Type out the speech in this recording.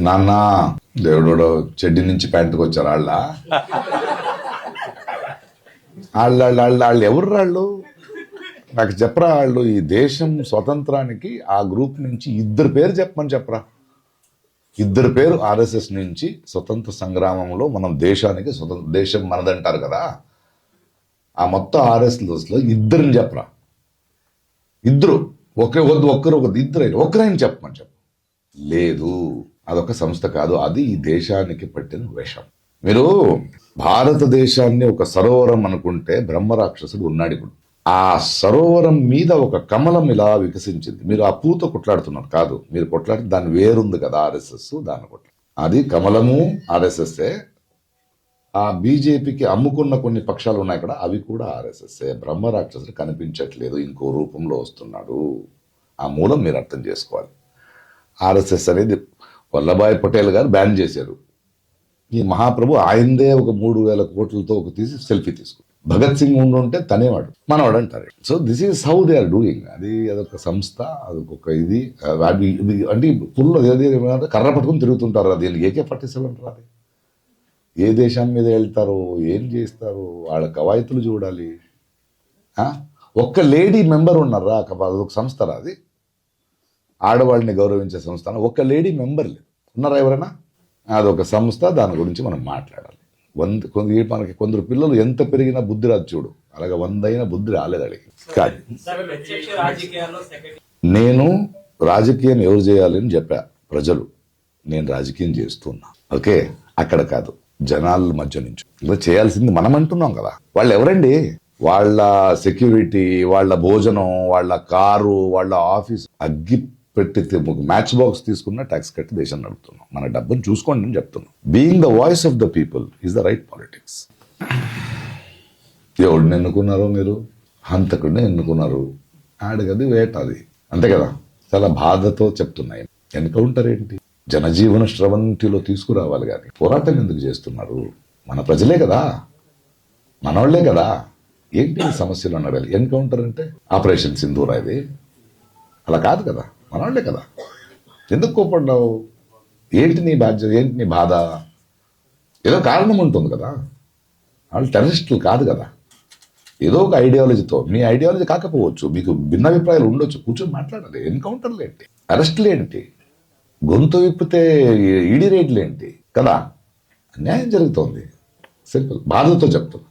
నాన్న దేవుడు చెడ్డి నుంచి ప్యాంటుకు వచ్చారు వాళ్ళు ఎవరు రాళ్ళు నాకు చెప్పరా. వాళ్ళు ఈ దేశం స్వతంత్రానికి ఆ గ్రూప్ నుంచి ఇద్దరు పేరు చెప్పమని చెప్పరా. ఇద్దరు పేరు ఆర్ఎస్ఎస్ నుంచి స్వతంత్ర సంగ్రామంలో మనం దేశానికి స్వతంత్ర దేశం మనదంటారు కదా, ఆ మొత్తం ఆర్ఎస్ఎస్ లో ఇద్దరిని చెప్పరా. ఇద్దరు ఒక్కరు ఒక్కరైనా చెప్పమని చెప్పు. లేదు, అదొక సంస్థ కాదు, అది ఈ దేశానికి పట్టిన విషం. మీరు భారతదేశాన్ని ఒక సరోవరం అనుకుంటే బ్రహ్మరాక్షసుడు ఉన్నాడు. ఇప్పుడు ఆ సరోవరం మీద ఒక కమలం ఇలా వికసించింది. మీరు ఆ పూత కొట్లాడుతున్నారు కాదు, మీరు కొట్లాడి దాని వేరుంది కదా ఆర్ఎస్ఎస్, దాన్ని కొట్లాడు. అది కమలము ఆర్ఎస్ఎస్ఏ. ఆ బీజేపీకి అమ్ముకున్న కొన్ని పక్షాలు ఉన్నాయి కదా, అవి కూడా ఆర్ఎస్ఎస్ఏ. బ్రహ్మరాక్షసుడు కనిపించట్లేదు, ఇంకో రూపంలో వస్తున్నాడు. ఆ మూలం మీరు అర్థం చేసుకోవాలి. ఆర్ఎస్ఎస్ అనేది వల్లభాయ్ పటేల్ గారు బ్యాన్ చేశారు. ఈ మహాప్రభు ఆయనదే ఒక 3,000 కోట్లతో ఒక తీసి సెల్ఫీ తీసుకు. భగత్ సింగ్ ఉండుంటే తనేవాడు, మనవాడు అంటారు. So this is how they are doing. అదొక సంస్థ, అదొక ఇది అంటే ఫుల్ కర్ర పట్టుకుని తిరుగుతుంటారు. అది ఏకే పట్టిస్తారంటారు. అది ఏ దేశం మీద వెళ్తారో ఏం చేస్తారు, వాళ్ళ కవాయితులు చూడాలి. ఒక్క లేడీ మెంబర్ ఉన్నారా, అదొక సంస్థ రా అది, ఆడవాళ్ళని గౌరవించే సంస్థ. ఒక్క లేడీ మెంబర్ లేదు, ఉన్నారా ఎవరైనా? అదొక సంస్థ, దాని గురించి మనం మాట్లాడాలి. మనకి కొందరు పిల్లలు ఎంత పెరిగినా బుద్ధి రాదు చూడు, అలాగే 100 అయినా బుద్ధి రాలేదు అడిగి. కాదు, నేను రాజకీయం ఎవరు చేయాలని చెప్పా, ప్రజలు. నేను రాజకీయం చేస్తున్నా, ఓకే. అక్కడ కాదు, జనాల మధ్య నుంచి ఇలా చేయాల్సింది మనం అంటున్నాం కదా. వాళ్ళు ఎవరండి? వాళ్ళ సెక్యూరిటీ, వాళ్ళ భోజనం, వాళ్ళ కారు, వాళ్ళ ఆఫీస్ అగ్గి పెట్టి మ్యాచ్ బాక్స్ తీసుకున్న ట్యాక్స్ కట్టి దేశం నడుపుతున్నాం. మన డబ్బును చూసుకోండి అని చెప్తున్నాం. Being the voice of the people is the right politics. ఎవడిని ఎన్నుకున్నారో మీరు? హంతకుడిని ఎన్నుకున్నారు. ఆడగది వేట, అది అంతే కదా. చాలా బాధతో చెప్తున్నాయి. ఎన్కౌంటర్ ఏంటి? జనజీవన స్రవంతిలో తీసుకురావాలి కానీ పోరాటం ఎందుకు చేస్తున్నారు? మన ప్రజలే కదా, మనవాళ్లే కదా. ఏంటి సమస్యలు అన్నాడు. ఎన్కౌంటర్ అంటే ఆపరేషన్ సింధూరా? ఇది అలా కాదు కదా, మనవాళ్లే కదా. ఎందుకు కోపడ్డావు? ఏంటి నీ బాధ్యత, ఏంటి నీ బాధ? ఏదో కారణం ఉంటుంది కదా. వాళ్ళు టెర్రరిస్టులు కాదు కదా. ఏదో ఒక ఐడియాలజీతో, మీ ఐడియాలజీ కాకపోవచ్చు, మీకు భిన్నాభిప్రాయాలు ఉండొచ్చు, కూర్చొని మాట్లాడాలి. ఎన్కౌంటర్లు ఏంటి, అరెస్టులు ఏంటి, గొంతు విప్పితే ఈడీ రేట్లు ఏంటి కదా. అన్యాయం జరుగుతోంది. సింపుల్, బాధతో చెప్తున్నా.